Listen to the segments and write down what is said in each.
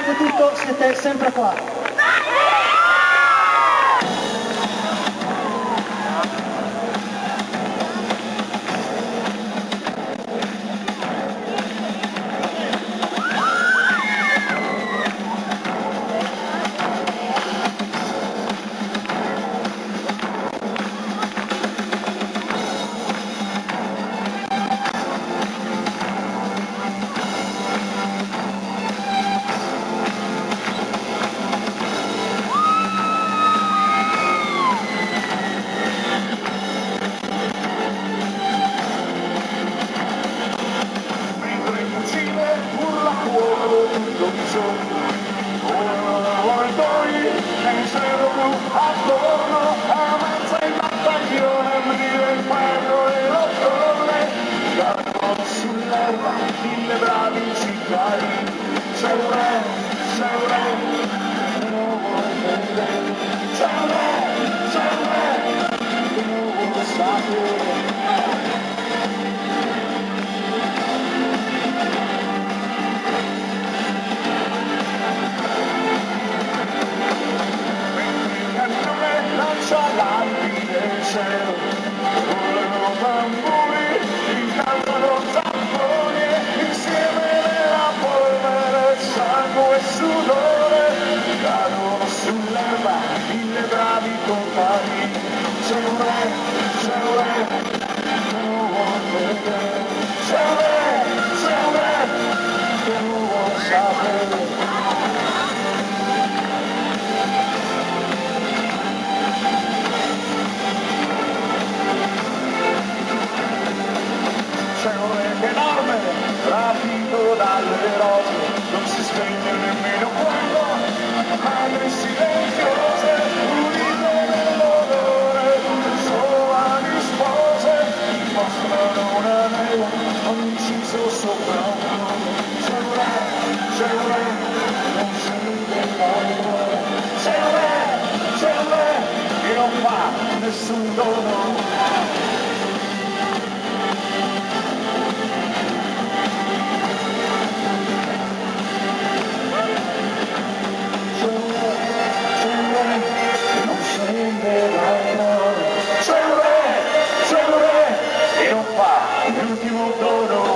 nonostante tutto siete sempre qua. Mille bravi cittadini, c'è un re, che non vuole vedere, c'è un re, che non vuole sapere. Mentre il cannone lancia lampi nel cielo, volano tamburi, incantano zamponi, insieme nella polvere, sangue e sudore, cadono sull'erba mille bravi compagni. C'è un re, che non vuole vedere, c'è un re, che non vuole sapere. C'è un re che enorme, rapito dalle rose, non si spegne nemmeno quando madri silenziose, unite nell'odore, giovani spose, mostrano un anello, un inciso sopra un nome. C'è un re, non scende l'altro, c'è un re, che non fa nessun dono. C'è un re che non fa l'ultimo dono.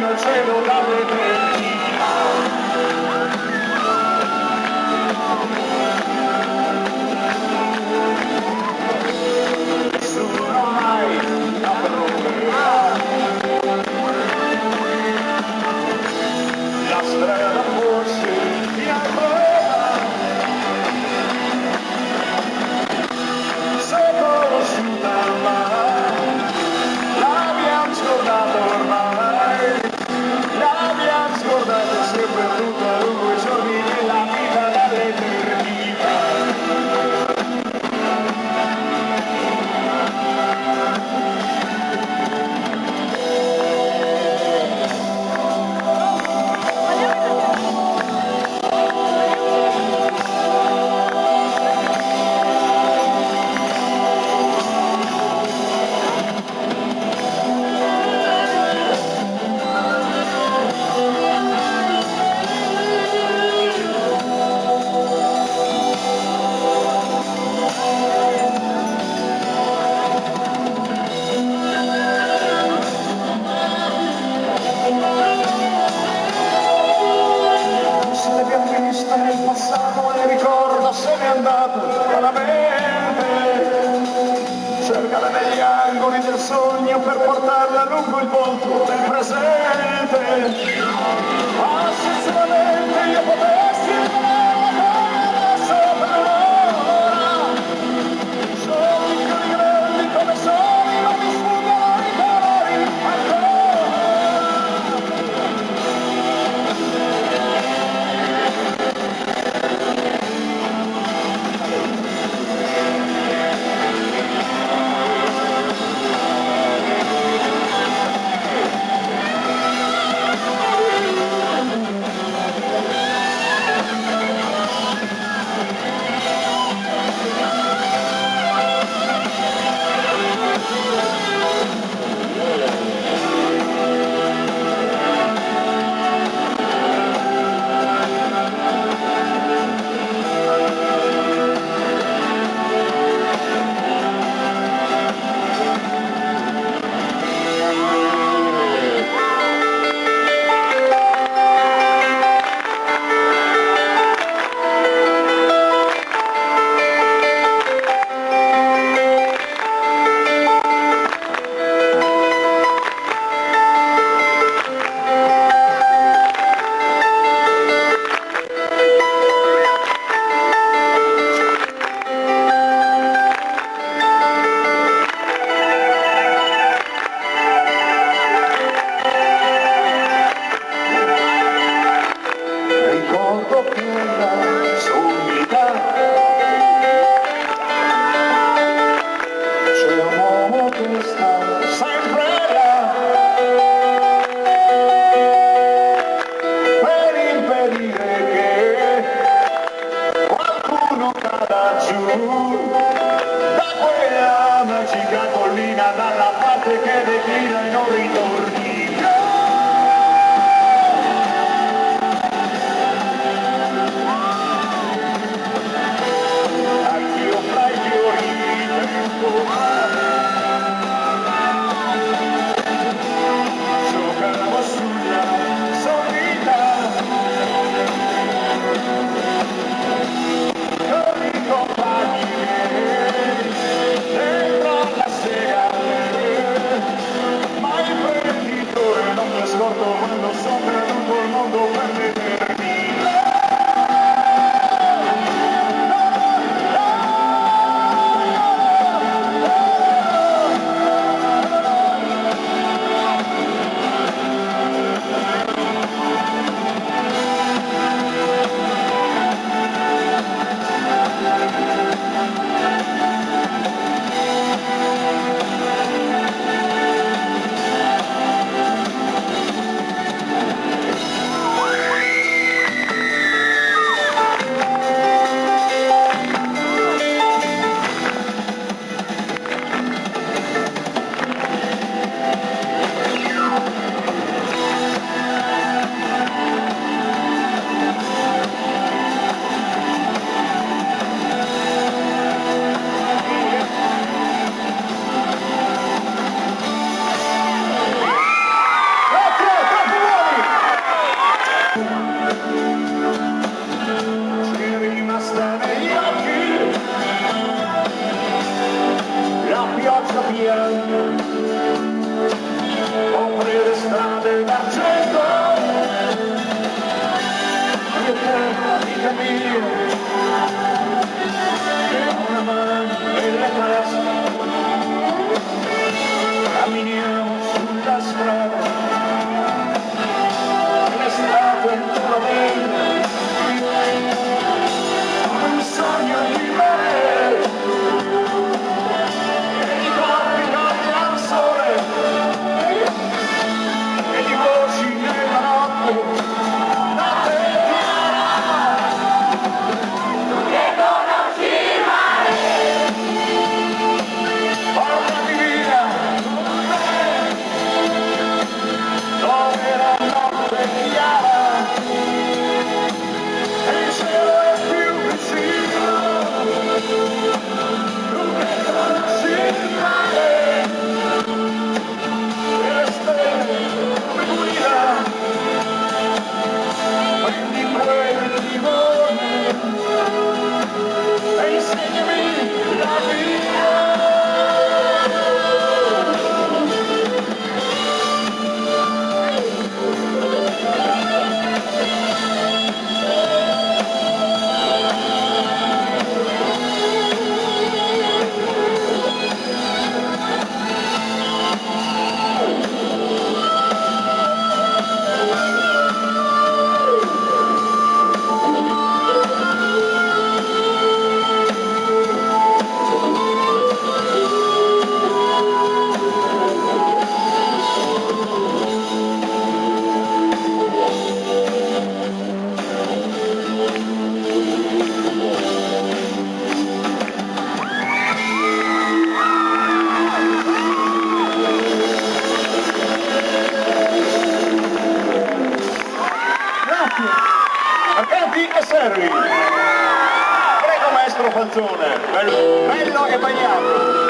fino al cielo dall'eternità. Nessuno mai la proverà. La strada forse mi ancora se conosciuta mai, l'abbiamo scordato ormai, l'abbiamo scordato se perduta lungo i giorni della vita dall'eternità. Se l'abbiamo vista nel passato e ricorda se n'è andato veramente. Cercala negli angoli del sogno per portarla lungo il volto del presente. Ah, se solamente io potessi rimanere sopra l'ora. Sono piccoli grandi come soli, ma mi sfuggono i colori ancora. mia, una mano nelle tasche, camminiamo sulla strada, l'estate è ancora bella, un sogno di me, e di corpi caldi al sole, e di voci nella notte, notte chiara, che conosci male, portami via con me, dove la notte è chiara, e il cielo è più vicino, tu che conosci male, e le stelle come guida, prendi quel timone e insegnami la via. Attenti e servi! Prego maestro Falzone, bello e bagnato!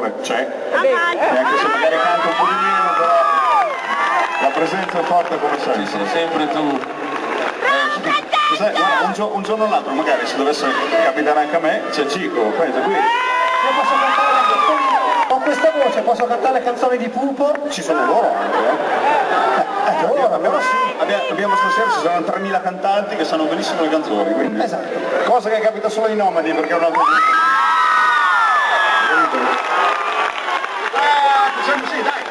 d'amore c'è, e anche se magari canta un po' di meno, però la presenza è forte come sempre. Sei sempre tu. Sai, guarda, un giorno o l'altro, magari se dovesse capitare anche a me, c'è Cico, pensa qui. Io posso cantare, con questa voce posso cantare le canzoni di Pupo? Ci sono loro anche, abbiamo stasera, ci saranno 3.000 cantanti che sanno benissimo le canzoni, quindi. Esatto. Cosa che capita solo ai nomadi, perché è un altro. Facciamo così, dai!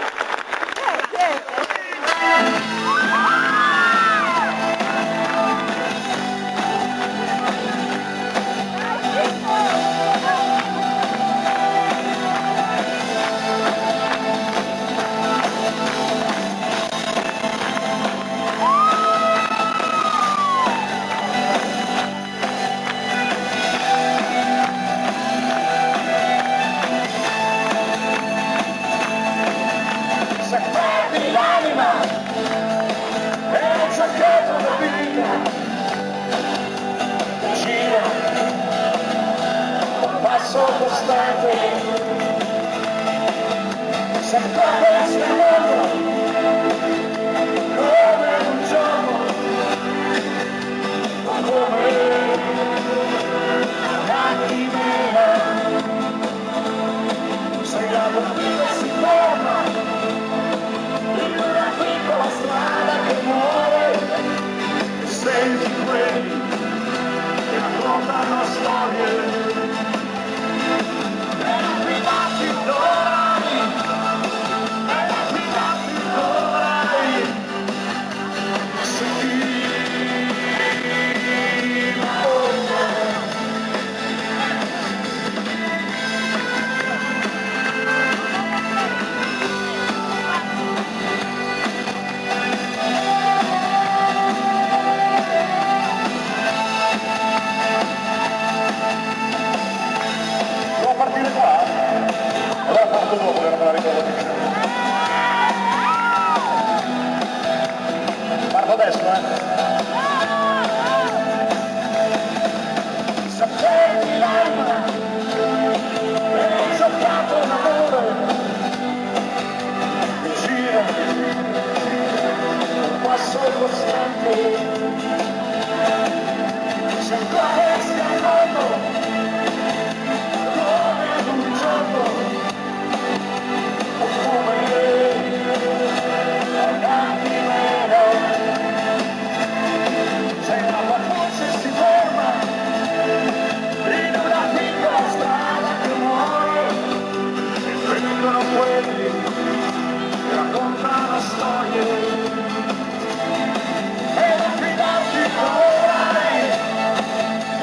Sempre questo mondo, come un giorno, come una chimera, sei la bambina si ferma, in una piccola strada che muore, e senti quelli che raccontano storie. Parto adesso, Sapevi l'anima, e ho giocato l'amore, mi gira, un passo costante, sento questa moto, come un giorno.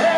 E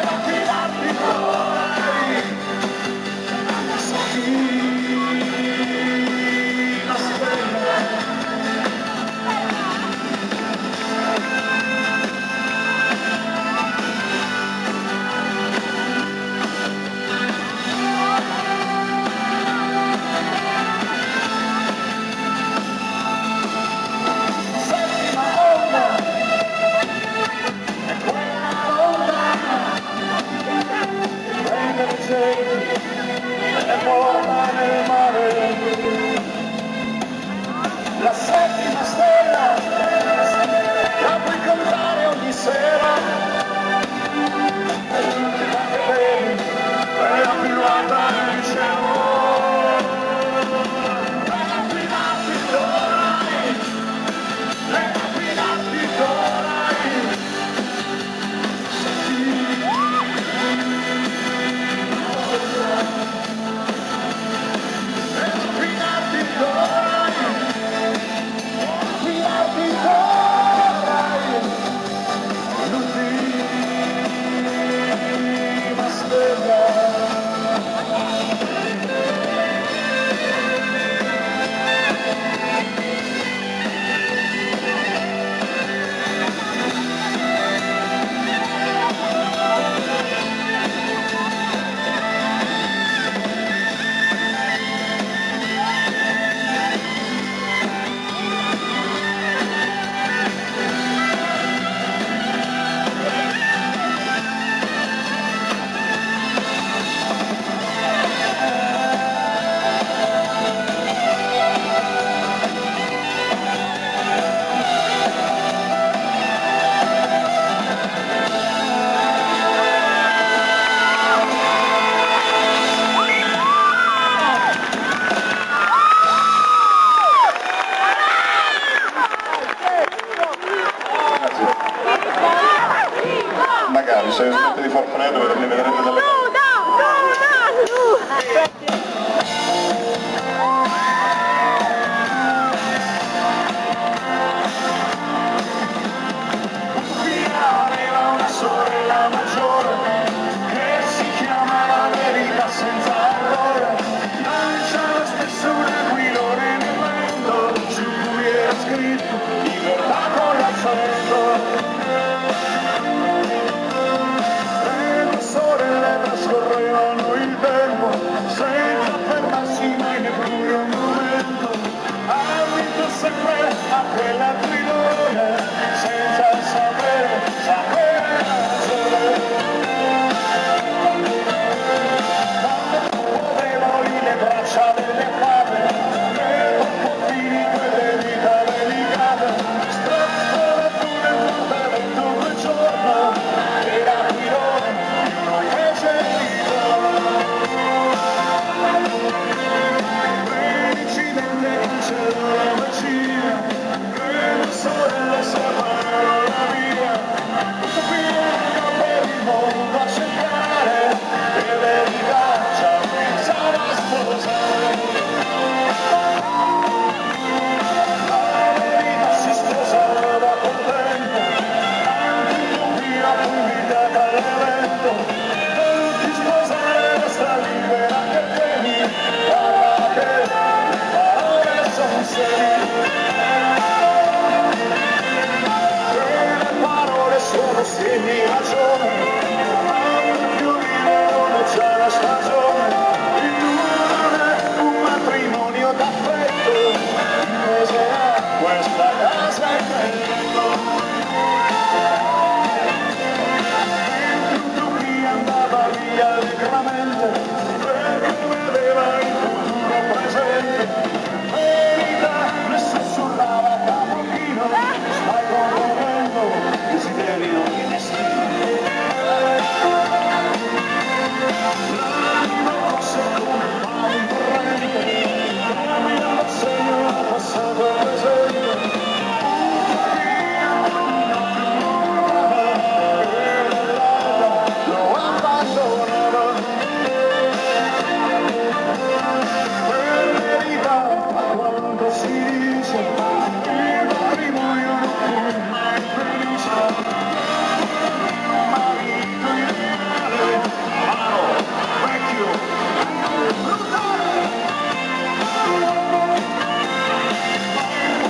bravi, se smette di far freddo ne vedrete delle... Aveva una sorella maggiore che si chiamava Verità senza errore, lanciava spesso un aquilone nel vento su cui era scritto libertà con l'accento. Le due sorelle trascorrevano il tempo senza fermarsi mai neppure un momento, ha vinto sempre a quell'aquilone senza sapere ragione. Quando muovevo le braccia delle fate e troppo fini quelle dita delicate, strappo tu nel portamento quel giorno e l'aquilone non fece l'incidente cancellò la magia che le sorelle separarono la via, tutto per il mondo a cercare e verità già pensava a sposare. La verità si sposò da quel tempo, anche tu via fu invitata all'evento, non ti sposare resta libera che temi, parla che le parole son seri. Le parole sono segni ragione, quando fiorirono già la stagione, il tuo non è un matrimonio d'affetto, il mese è questa casa e quello. Tutto chi andava via allegramente, perché vedeva il futuro presente, verità le sussurrava a capolino, stai componendo desiderio di destino. L'anima fosse come un mare in corrente, camminava segno dal passato al presente, e nell'alba lo abbandonava. Per verità, a quanto si dice, il matrimonio non fu mai felice. Marito ideale, amaro, vecchio, brutale,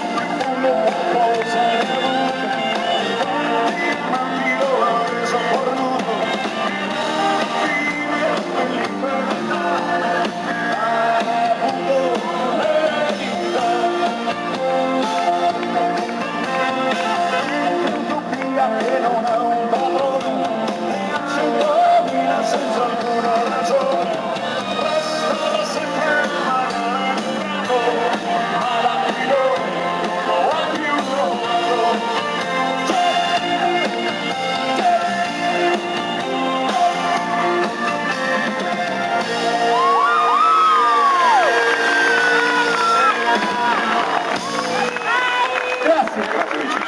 profondo qualcosa di avuto, tanti amanti lo ha reso cornuto, vive nell'infermità, ha avuto l'eredità. Utopia che non ha un padrone, ne ha 100.000 senza alcuna ragione, resta sempre male ma l'aquilone non lo ha più trovato. Grazie. Grazie amici.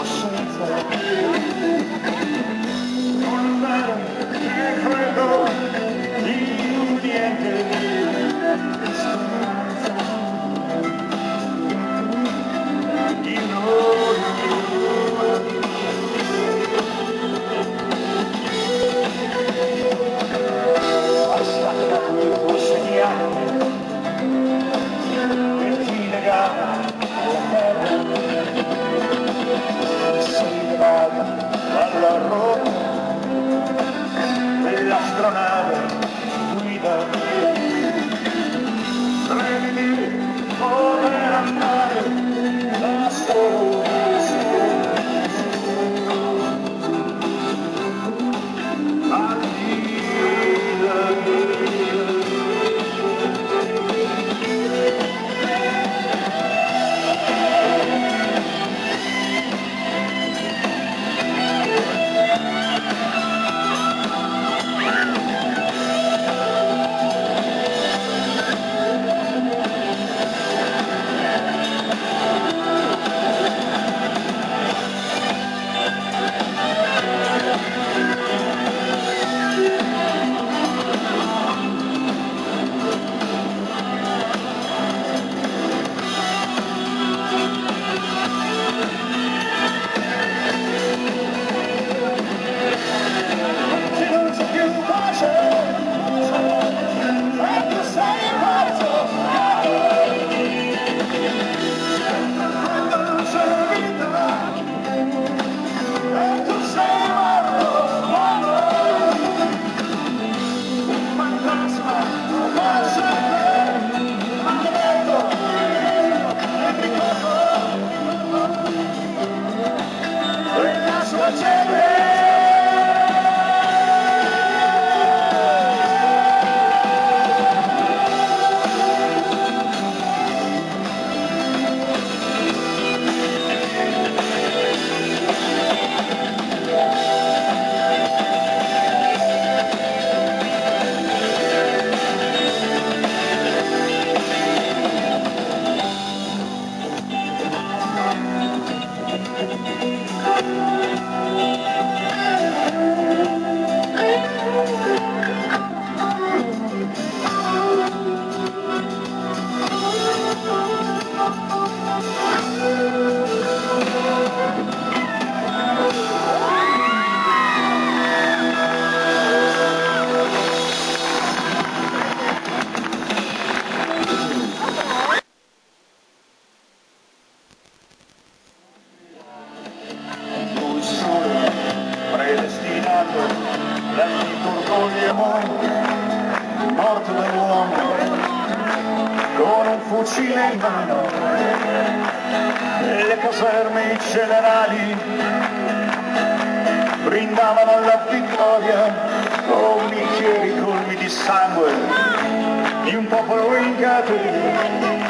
coscienza, non andare nel freddo di un niente, speranza di noi. Passate da quel segnale che ti legava alla terra, si levava dalla rotta dell'astronave guida. Prenditi poter andare da solo, predestinato, l'antico orgoglio e amore, morto dall'uomo, con un fucile in mano, le caserme i generali brindavano alla vittoria con bicchieri colmi di sangue di un popolo in catena.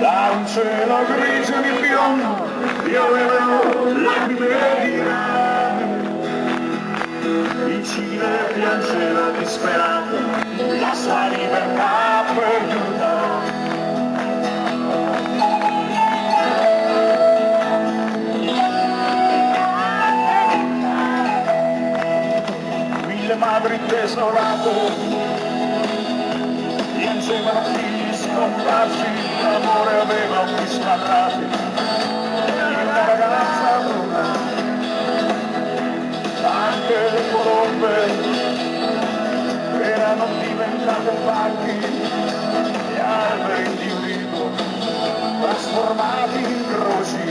Da un cielo grigio di piombo piovevano lacrime di rame, il Cile piangeva disperato la sua libertà perduta. Mille madri desolate piangevano figli scomparsi, l'amore aveva occhi sbarrati di una ragazza bruna. Anche le colombe erano diventate banchi, gli alberi di ulivo trasformati in croci.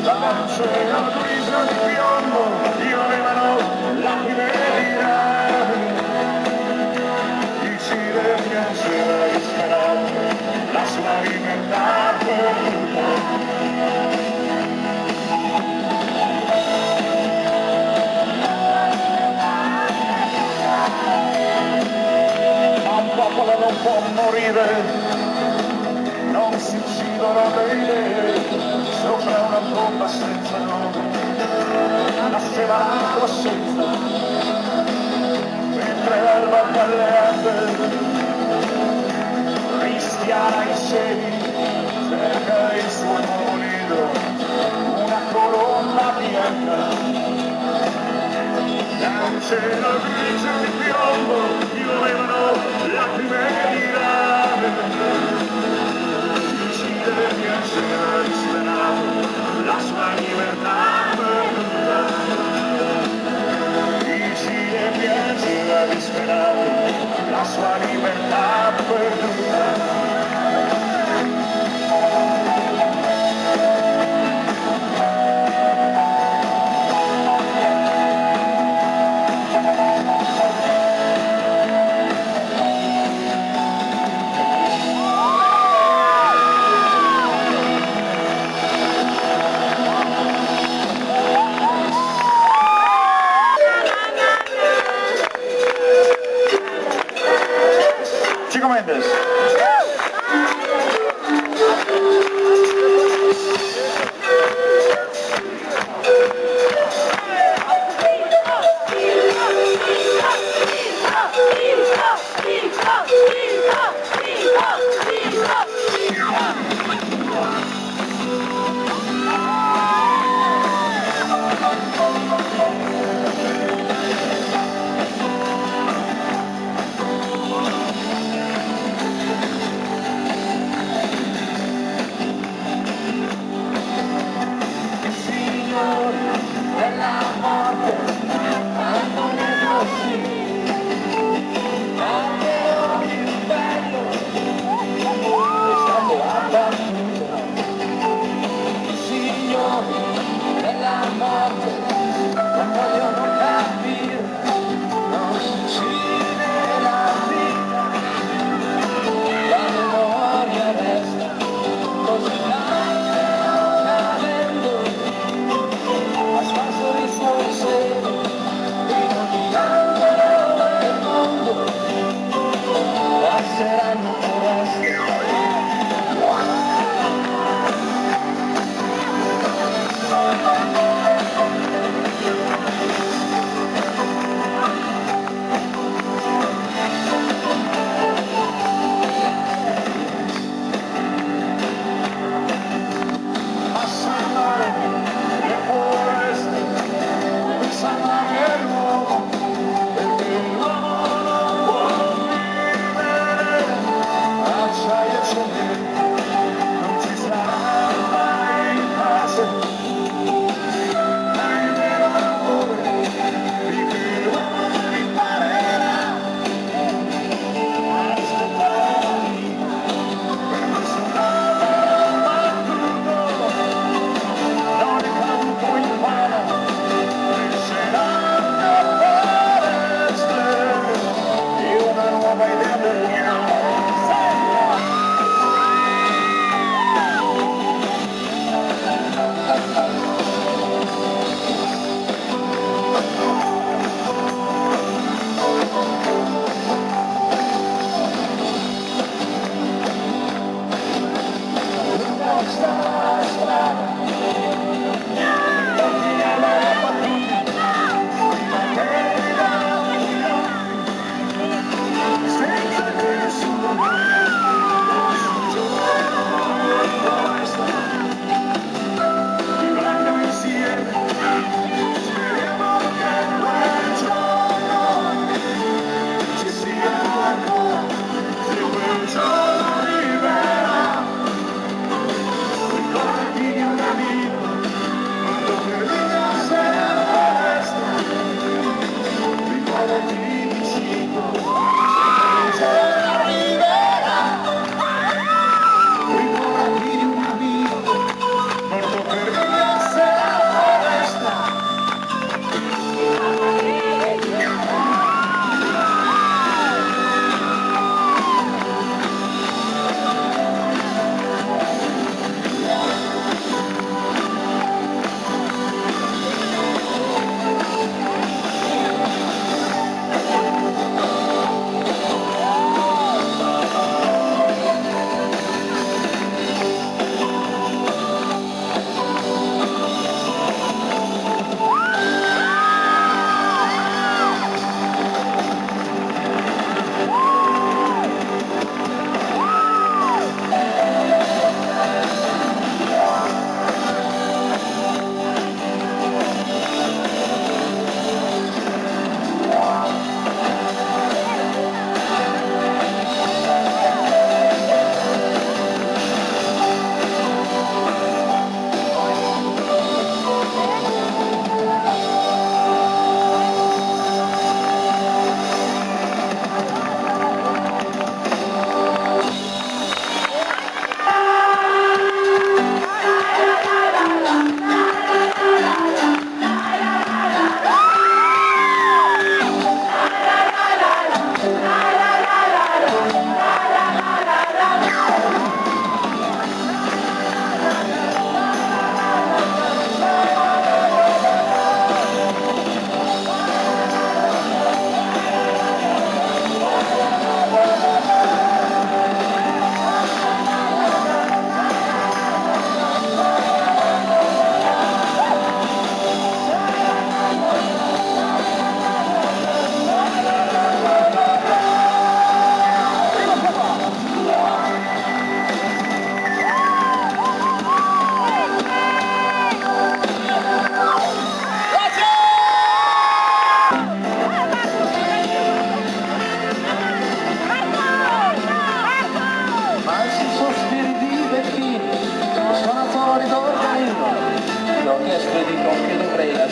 Dal cielo grigio di piombo piovevano lacrime di rame, il Cile piangeva disperato la sua libertà perduta. Non può morire, non si uccidono le idee sopra una tomba senza nome. Nasceva la coscienza mentre l'alba balleante rischiara i cieli cerca il suo nuovo nido. cielo grigio di piombo piovevano lacrime di rame. Il Cile piaceva disperato la sua libertà perduta. Il Cile piaceva disperato la sua libertà perduta. Chico Mendes.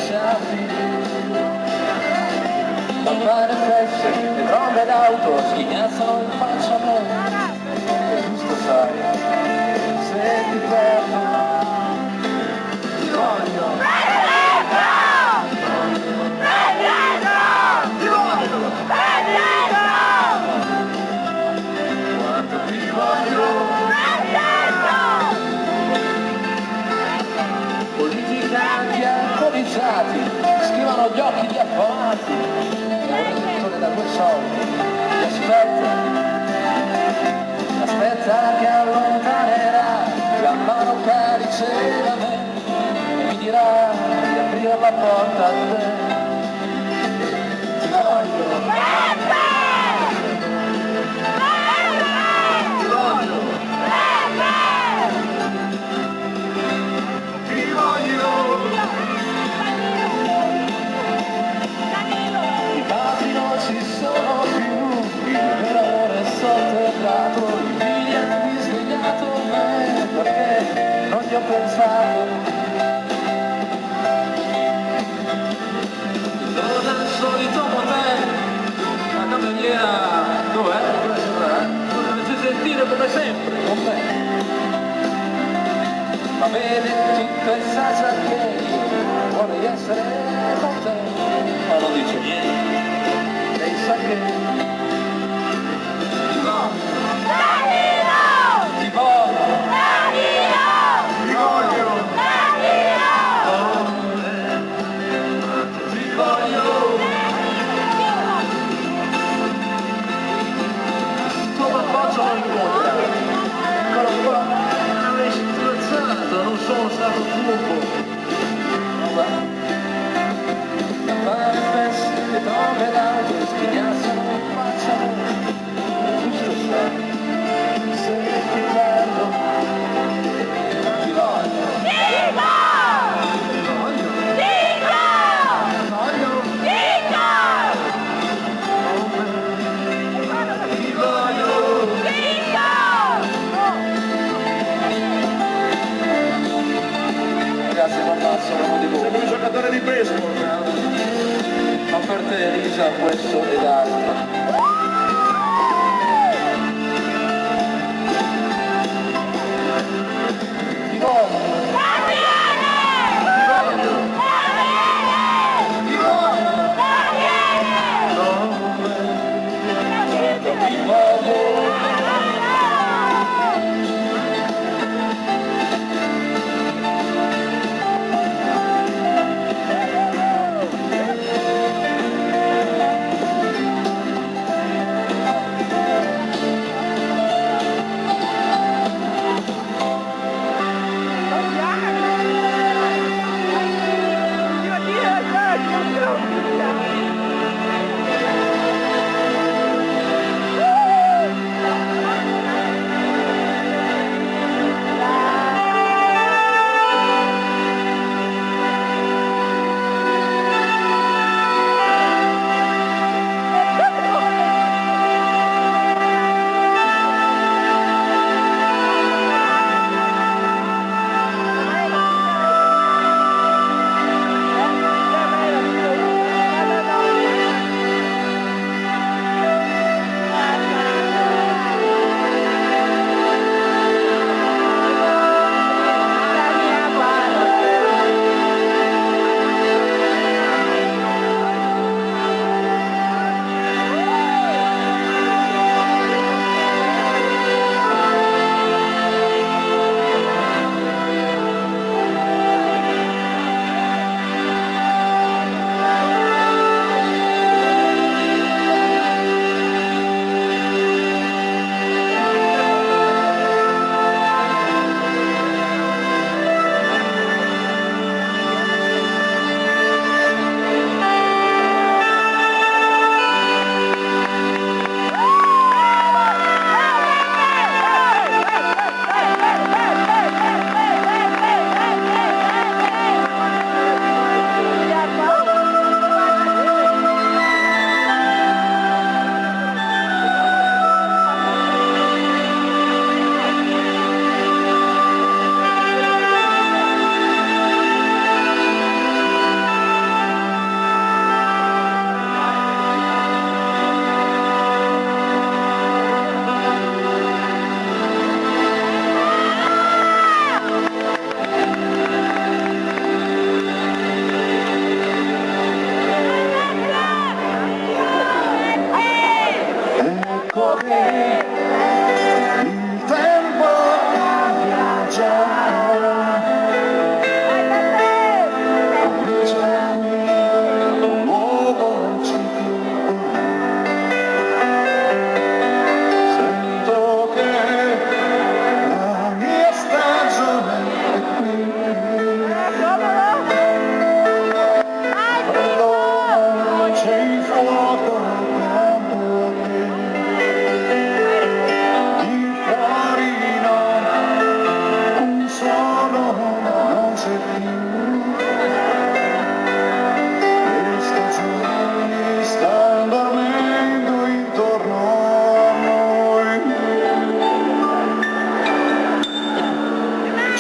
lasciati a fare feste e trombe d'auto schignazzano in faccia a me, e giusto sai, se ti perdo ti voglio. Quanto ti voglio. Politicanti alcolizzati scrivono gli occhi di affamati, la redazione da 2 soldi ti aspetta che allontanerà la mano caricerà me e mi dirà di aprire la porta a te. Ti voglio. Ho pensato torna al solito motel, la cameriera dov'è? Dovete sentire come sempre con me, ma vede chi pensa già che io vorrei essere con te, ma non dice niente, pensa che ti voglio, ti voglio. Non sono stato furbo, a fare feste e trombe d'auto schignazzano in faccia a me, giusto sai, se ti perdo ti voglio. Sembra un giocatore di baseball. Ma per te Elisa questo è d'altro. Ti voglio. Ti voglio. Ti voglio.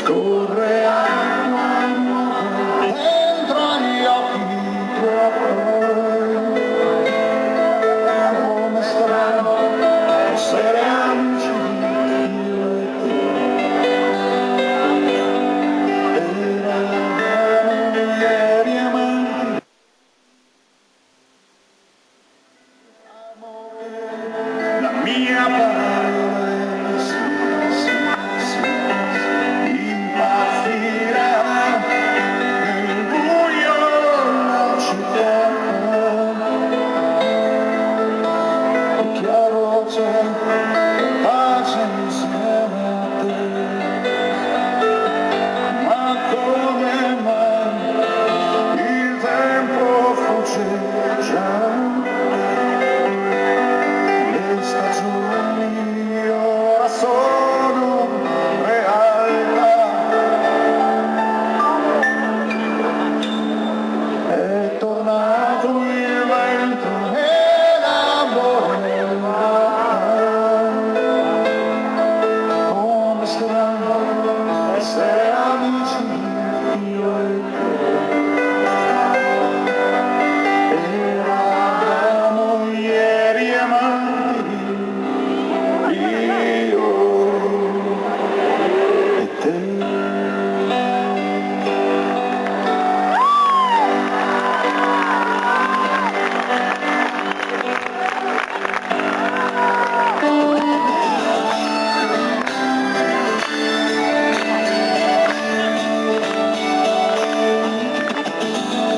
scorre acqua dentro gli occhi tuoi, come strano essere amici io e te. Eravamo ieri amanti, la mia parola è sì, sì, sì, impazzirà nel buio la città. È chiaro c'è pace insieme a te, ma come mai il tempo fugge già? Le stagioni ora sono realtà, è tornato il vento e l'amore, come strano essere amici io e te. Eravamo ieri amanti io e te.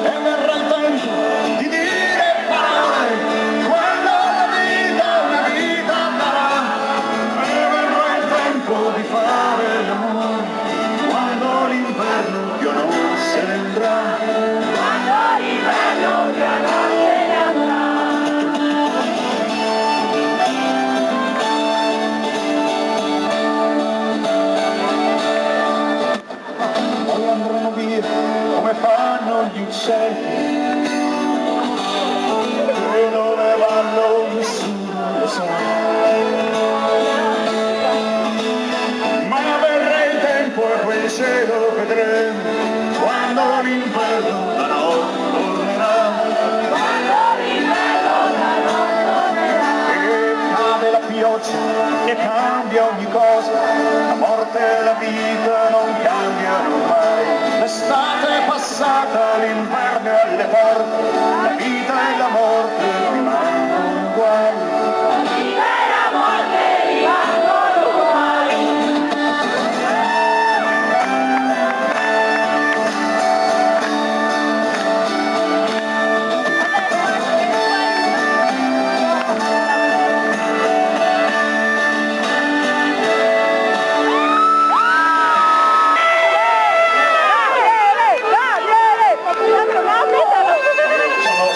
E verrà il tempo di dire parole quando la vita una vita darà. E verrà il tempo di fare l'amore quando l'inverno più non se ne andrà. Poi andranno via come fanno gli uccelli, e dove vanno nessuno lo sa. Ma verrà il tempo e quel cielo vedremo quando l'inverno da noi tornerà. E cade la pioggia e cambia ogni cosa, la morte e la vita non cambiano mai. L'estate è passata, l'inverno è alle porte, la vita e la morte rimangono uguali.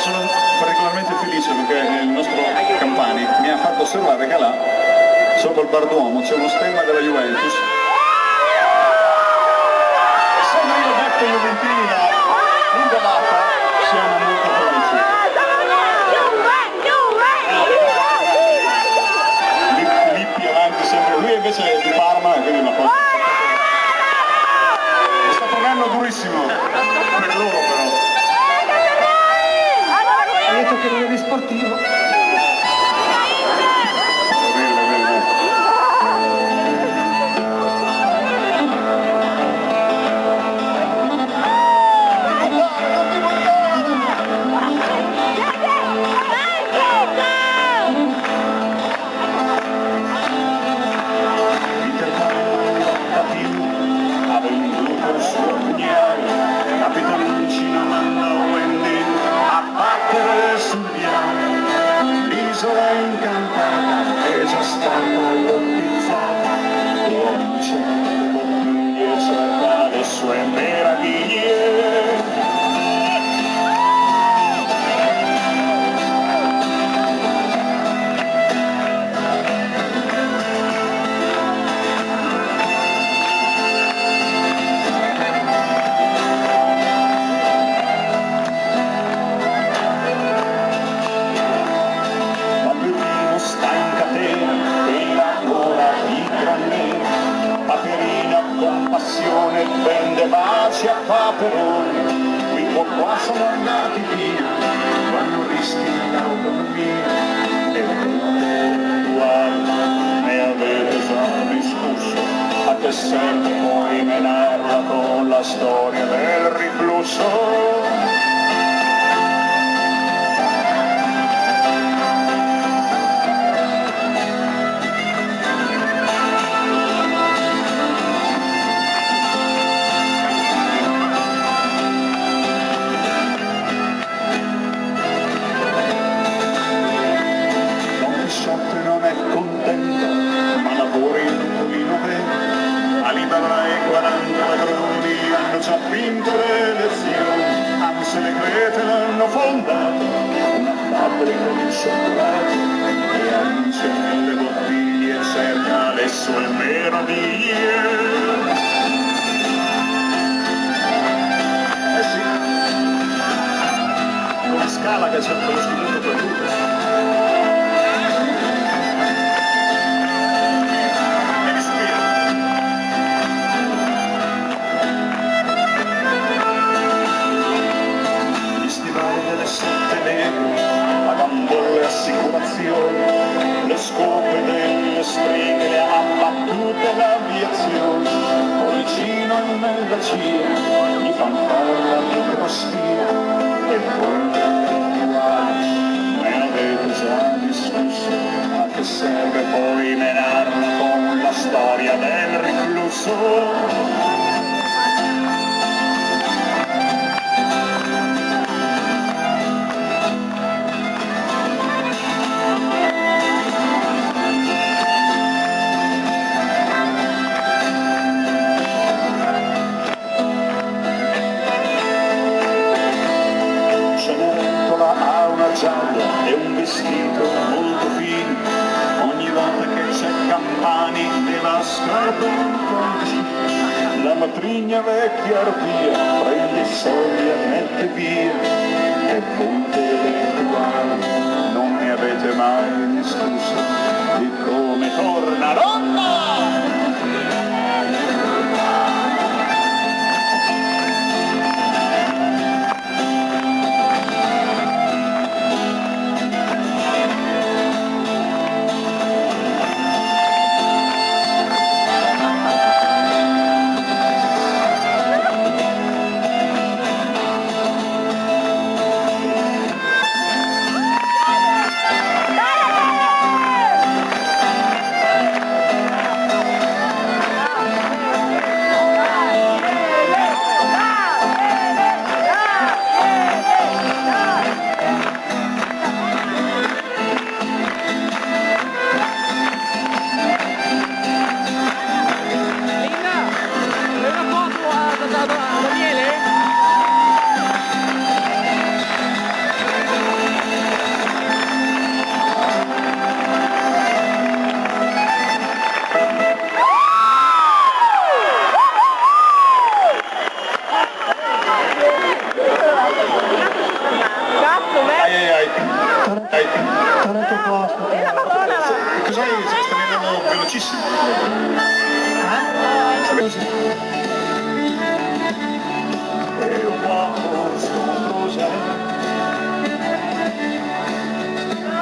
Sono particolarmente felice perché il nostro Campani mi ha fatto osservare che là, sopra il Bar Duomo, c'è uno stemma della Juventus. Essendo io detto Juventini da lunga data, siamo molto felici. Lippi avanti sempre, lui invece è di Parma, quindi una cosa. È stato un anno durissimo per loro però. Hai detto che non eri sportivo. Capitano Cina manda Wendy a battere sul piano. passione vende baci a Paperone, qui qua sono andati via, quando rischi l'autonomia e ne avete già discusso, a che serve poi menarla con la storia del riflusso? Non è contenta, ma lavora in lui novembre. Alibaba e 40 ladroni hanno già vinto le elezioni, anzi le crete l'hanno fondata, una fabbrica di cioccolato, e Alice nelle bottiglie cerca le sue meraviglie. Eh sì, una scala che cerca lo strumento perduto. Pagando le assicurazioni, le scope delle streghe le ha battute l'aviazione, Policino e nella CIA gli fan fare la microspia e voi ne avete già discusso, a che serve poi menarla con la storia del riflusso? Gialla e un vestito molto fino, ogni volta che c'è Campani e la scarpa un po', la matrigna vecchia arpia prende i soldi e mette via, e voi intellettuali non ne avete mai discusso di come torna donna! Cos'hai? Sta venendo velocissimo. E un uomo sconclusa,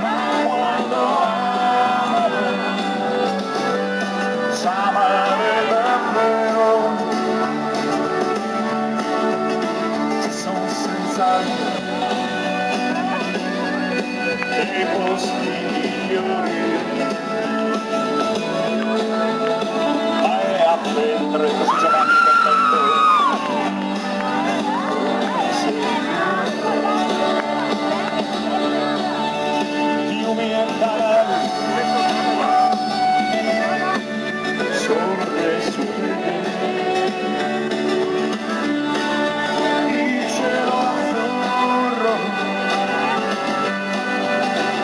ma quando ama, sa amare davvero, ci sono senza dei posti migliori, ma è a mentre così Giovanni contento. Fiumi e canali, sorre su di me, il cielo azzurro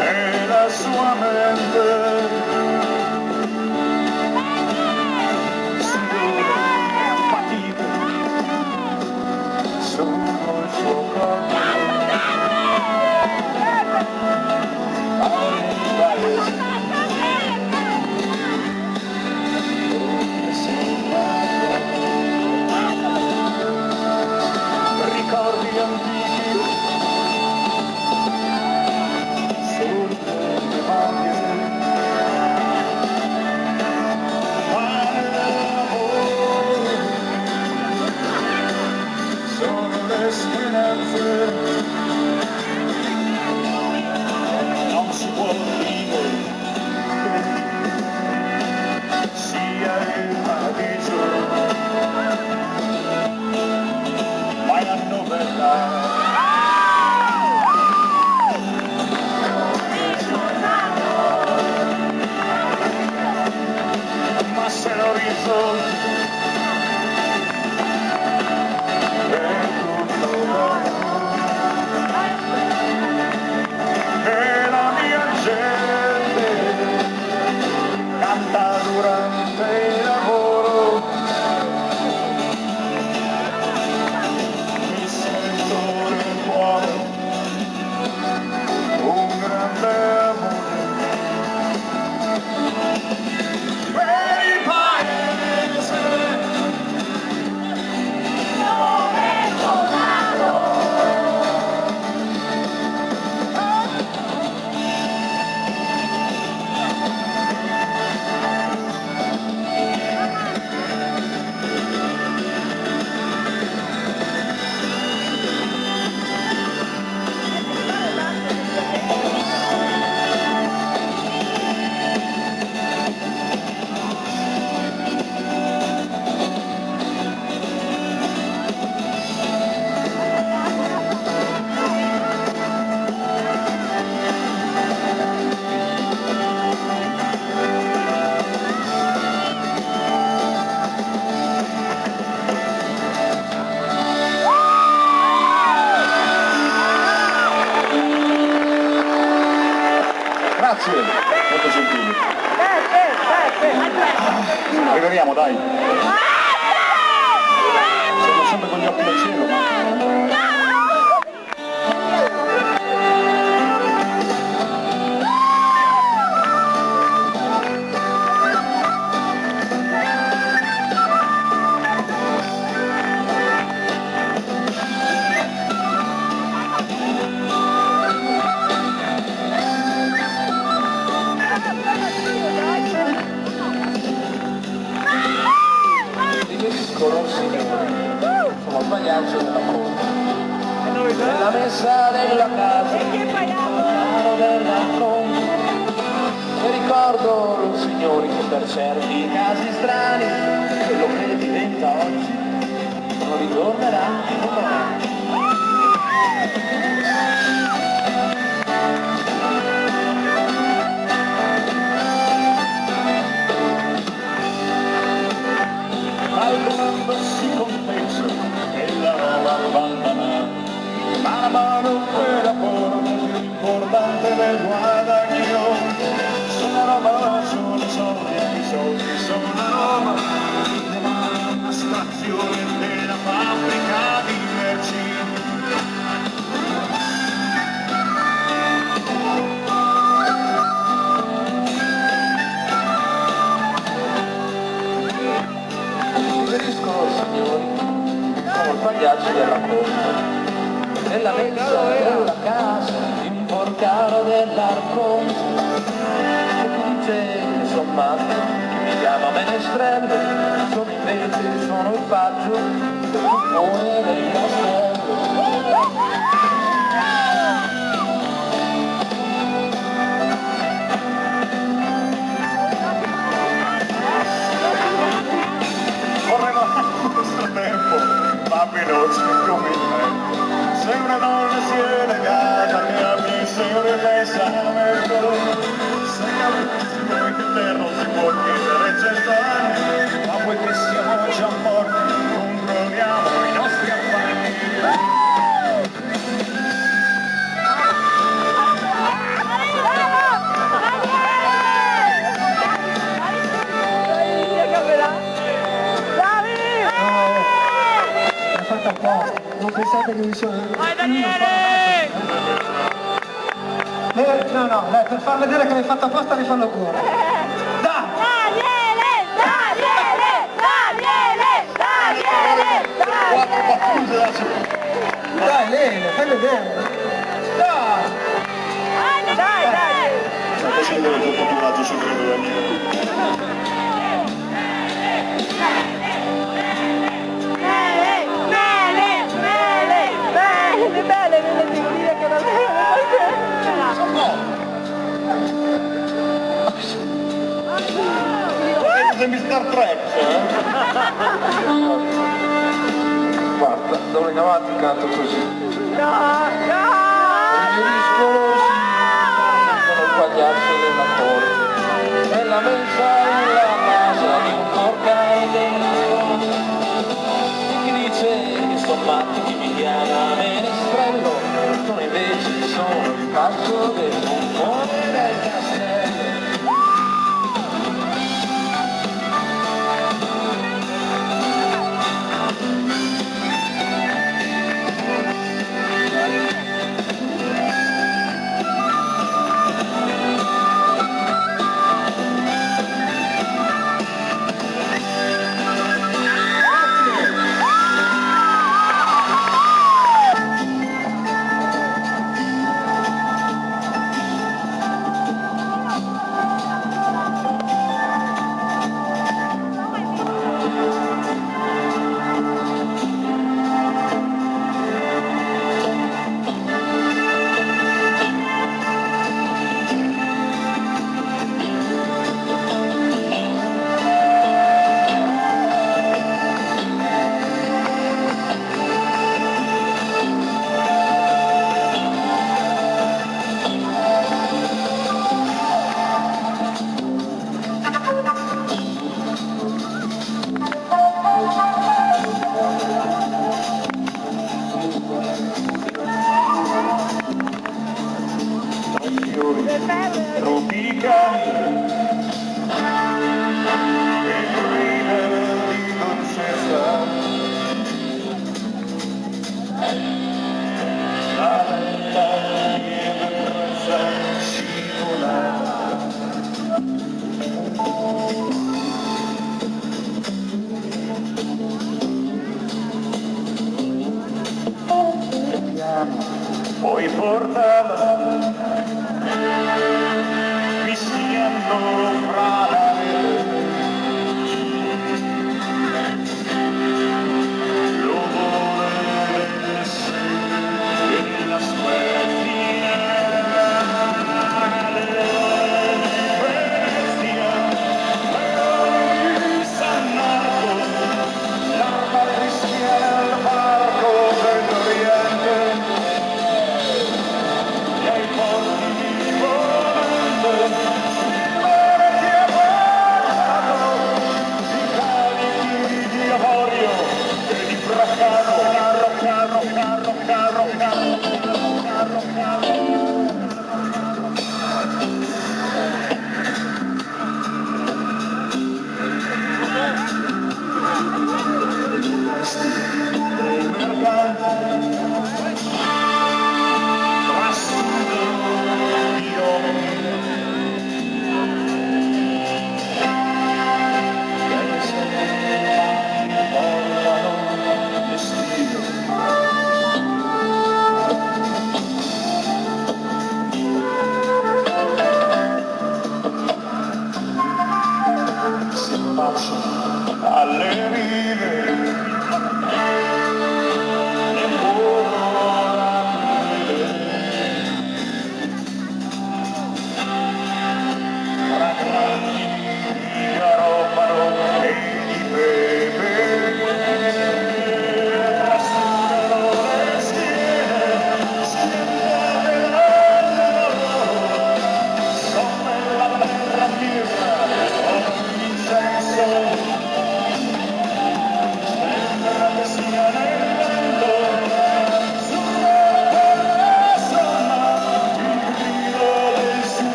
e la sua mente, sudore e fatica sono il suo corpo. sempre con gli occhi al cielo. Riferiscono, signori, sono il pagliaccio della corte. Nella messa della casa, lontano della conte. E ricordo, signori, che per certi casi strani, quello che diventa oggi non ritornerà domani. Quando si confessa che la roba abbandona, ma la mano che la porta più importante del guadagno. Se la roba sono i soldi sono la roba, una stazione della fabbrica di merci. Riferiscono, signori, sono il pagliaccio della corte. Nella mensa della casa, in porcaro dell'arconte. E ti dice che sono matto, mi chiama menestrello, sono invece, sono il paggio del buffone del castello. Correva questo tempo, va veloce come il vento. Se una donna si è legata che abbia il Signore pensamento, se capissimo che terra si può chiedere 100 anni, ma poiché siamo già morti, controlliamo i nostri affanni. L'ha fatta apposta, non pensate che mi sono... Vai Daniele! No, dai, per far vedere che l'hai fatta apposta rifallo ancora. Dai! Dai, Lele, fai vedere. Dai! Sta facendo il fotomontaggio su credo Daniele. Belle nelle figurine che non Sembri Star Trek, Guarda, da ora in avanti canto così. No! Riferiscono, signori, sono il pagliaccio della corte. Nella mensa della casa, di un porcaro dell'arconte. E chi dice che sto matto, chi mi chiama menestrello, sono invece sono il paggio del buffone del castello. poi portala mischiando fra la rete l'odore del seme e la squertina Venezia, di San Marco, l'arma cristiana al parco dell'Oriente, nei porti di Ponente, Venezia,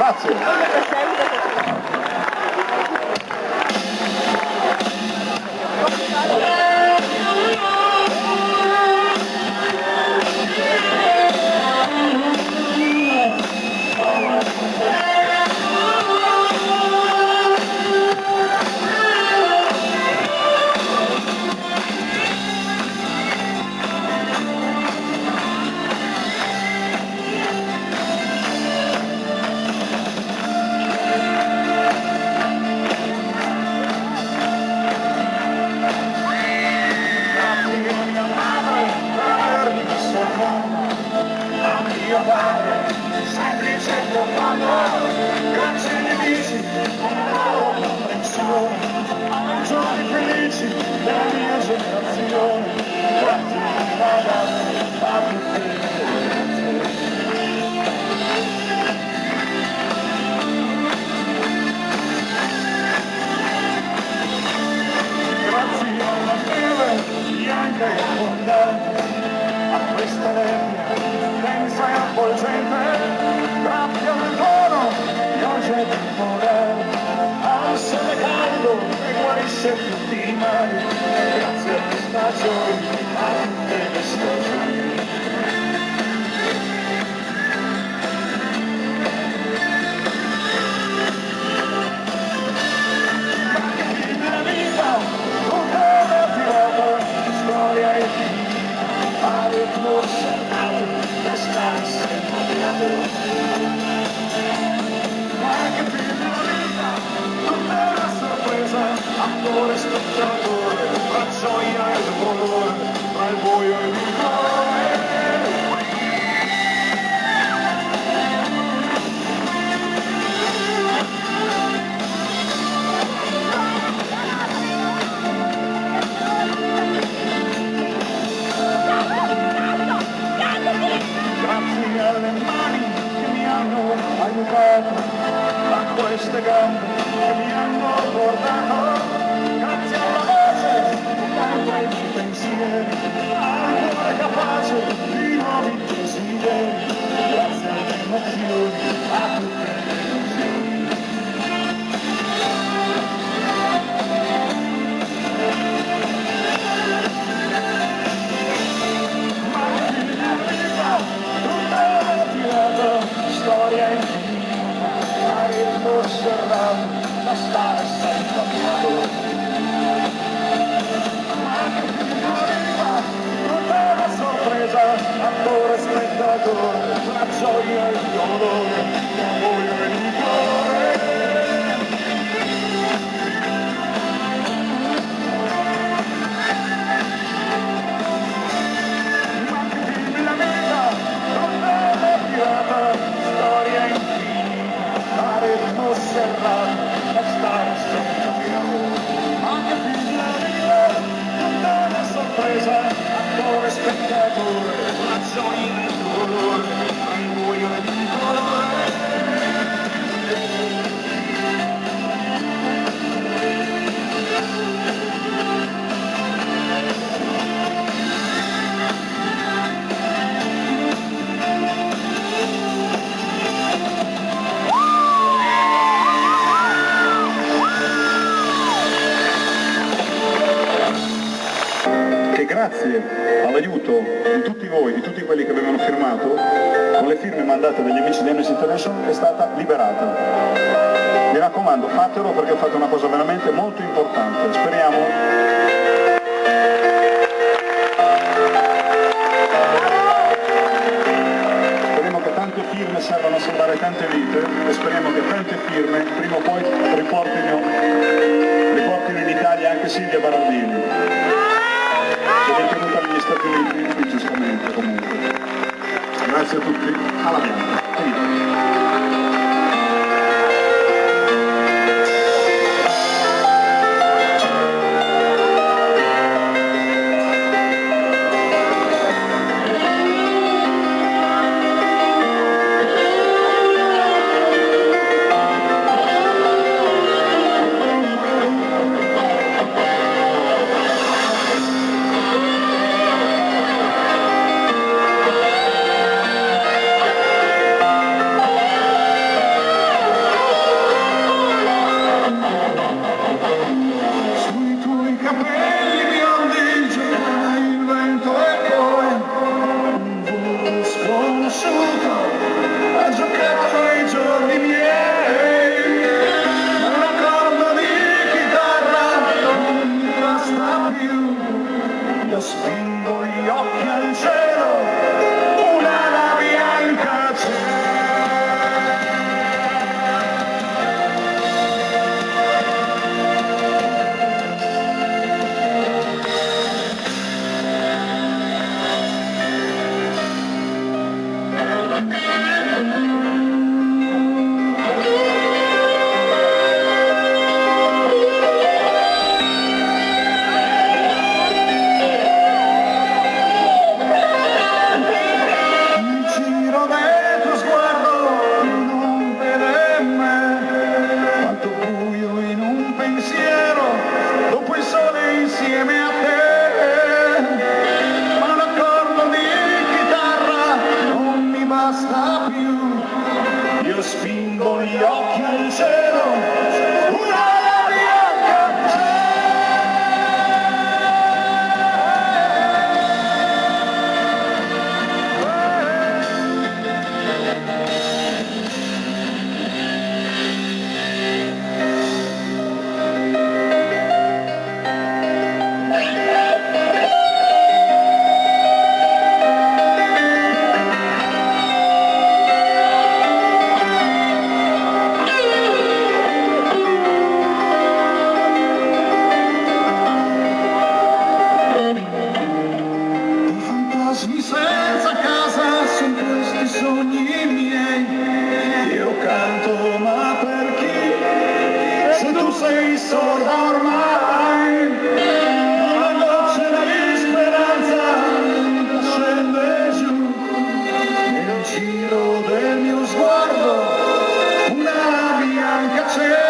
Grazie. A questa nebbia densa e avvolgente, grazie al dono di oggetti morali, al sole caldo che guarisce tutti i mali, grazie alle stagioni, a tutte le stagioni. Ma che vive la vita, tutta la tirata, storia e fare osservato, restare sempre avviato. Ma che vive la vita, tutta la sorpresa, attore e spettatore, tra gioia e dolore, tra il buio e il vigore. Grazie alle mani che mi hanno aiutato, a queste gambe che mi hanno portato, grazie alla voce di tanti pensieri, al cuore capace di nuovi desideri, grazie alle emozioni, a tutte le illusioni. Storia infinita, a ritmo serrato, da stare sempre avviato. Ma che fine arriva, tutta la sorpresa, attore e spettatore, la gioia e il dolore, l'amore e il cuore. Ma che vive la vita, tutta la tirata, storia infinita, a ritmo serrato, a stare sempre avviato. Ma che vive la vita, tutta la sorpresa, attore e spettatore, la gioia e il dolore, il buio e il colore. Che grazie all'aiuto di tutti voi, di tutti quelli che avevano firmato, con le firme mandate dagli amici di Amnesty International è stata liberata. Mi raccomando, fatelo perché fate una cosa veramente molto importante. Speriamo che tante firme servano a salvare tante vite e speriamo che tante firme prima o poi riportino in Italia anche Silvia Baraldini, che è tenuta negli Stati Uniti, giustamente comunque. Grazie a tutti, alla bianca. spingo gli occhi al cielo, un'ala bianca c'è. Fantasmi senza casa, sono questi sogni miei. Io canto ma per chi? Se tu sei sorda ormai. Una goccia di speranza scende giù nel giro del mio sguardo, una bianca c'è.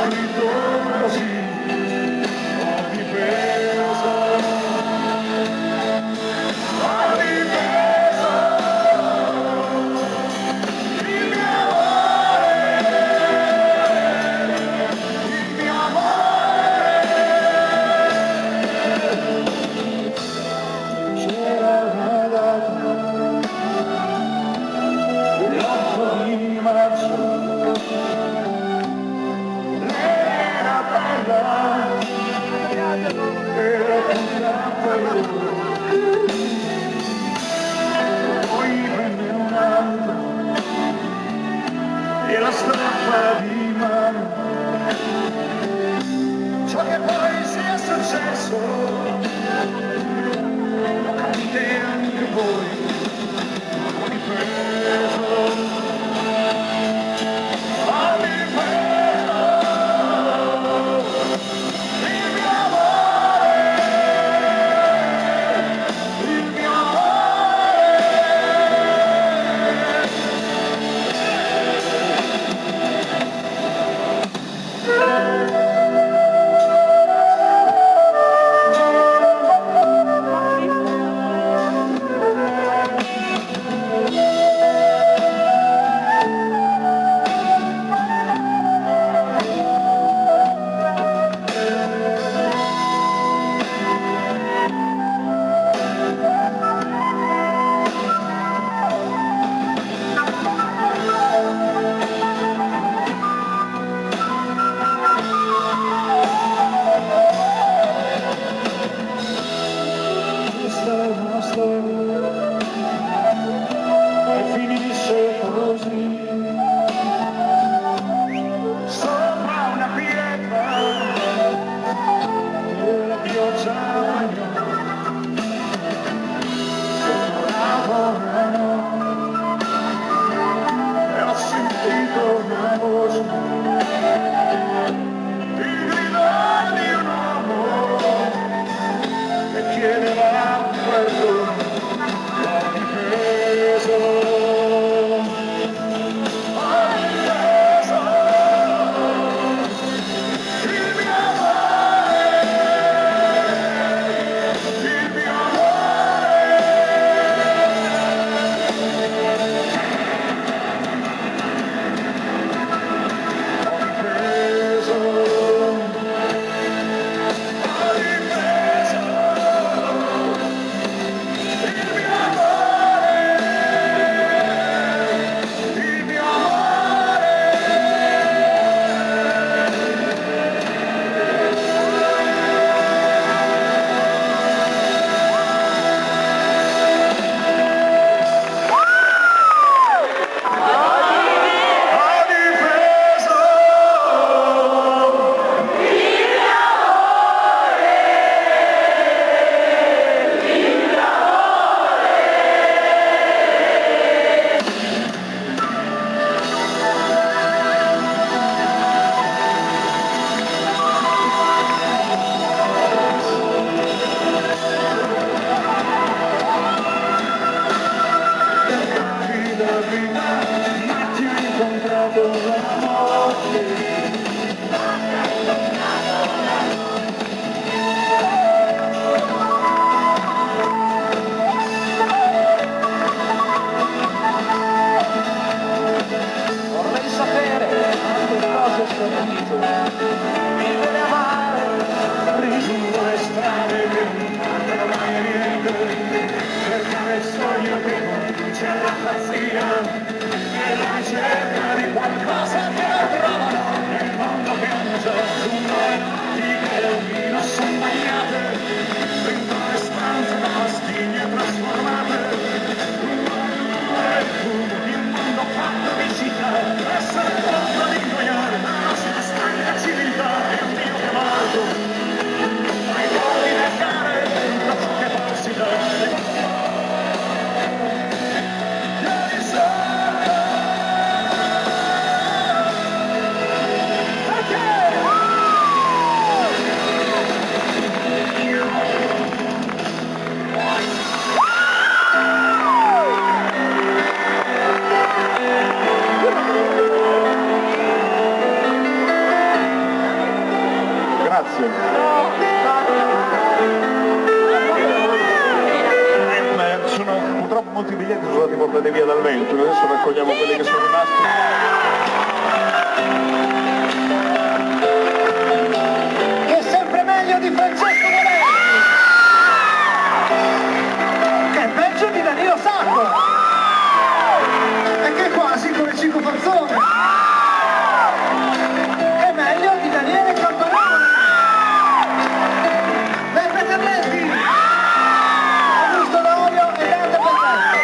scritto così, ho difeso, il mio amore, il mio amore. C'era una data, l'8 di marzo, era bella, era tutta per lui. Poi venne un altro e la strappa di mano. Ciò che poi sia successo lo capite anche voi. Ho difeso, ho difeso il mio amore, il mio questa è una storia e finisce così, sopra una pietra e la pioggia bagnò, suonava una notte e ho sentito una voce, il grido di un uomo che chiedeva perdono, l'ho difeso, il mio amore, il mio amore. Ho difeso, ho difeso il mio amore, il mio amore. Ho difeso la vita, ma ti ho incontrato la notte. Vorrei sapere quante cose sono unito. Vivere, amare, ridurre strade che non cambiano mai niente, cercare il sogno che conduce alla pazzia, nella ricerca di qualcosa che non trovano nel mondo che hanno già lungo le notti che le vino son bagnate, dentro le stanze da pastiglie trasformate, il fumo di un mondo fatto di città, essere pronto ad ingoiare la nostra stagna civiltà e un Dio che morto, ai bordi del mare, tutto ciò che poi si dà. Ieri sera biglietti sono stati portati via dal vento, adesso raccogliamo quelli che sono rimasti. Che è sempre meglio di Francesco Moretti, che è peggio di Danilo Sacco, e che è quasi come Cico Fazzone, è meglio di Daniele Campanone, Beppe Terletti, Augusto D'Olio e Dante Pelletti.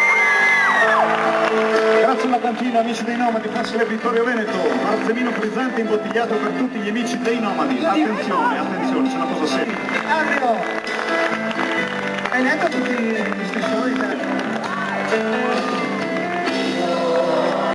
Grazie alla cantina, amici dei Nomadi, facile Vittorio Veneto, Marzemino frizzante imbottigliato per tutti gli amici dei Nomadi. Attenzione, attenzione, c'è una cosa seria. Arrivo, hai letto tutti gli striscioni?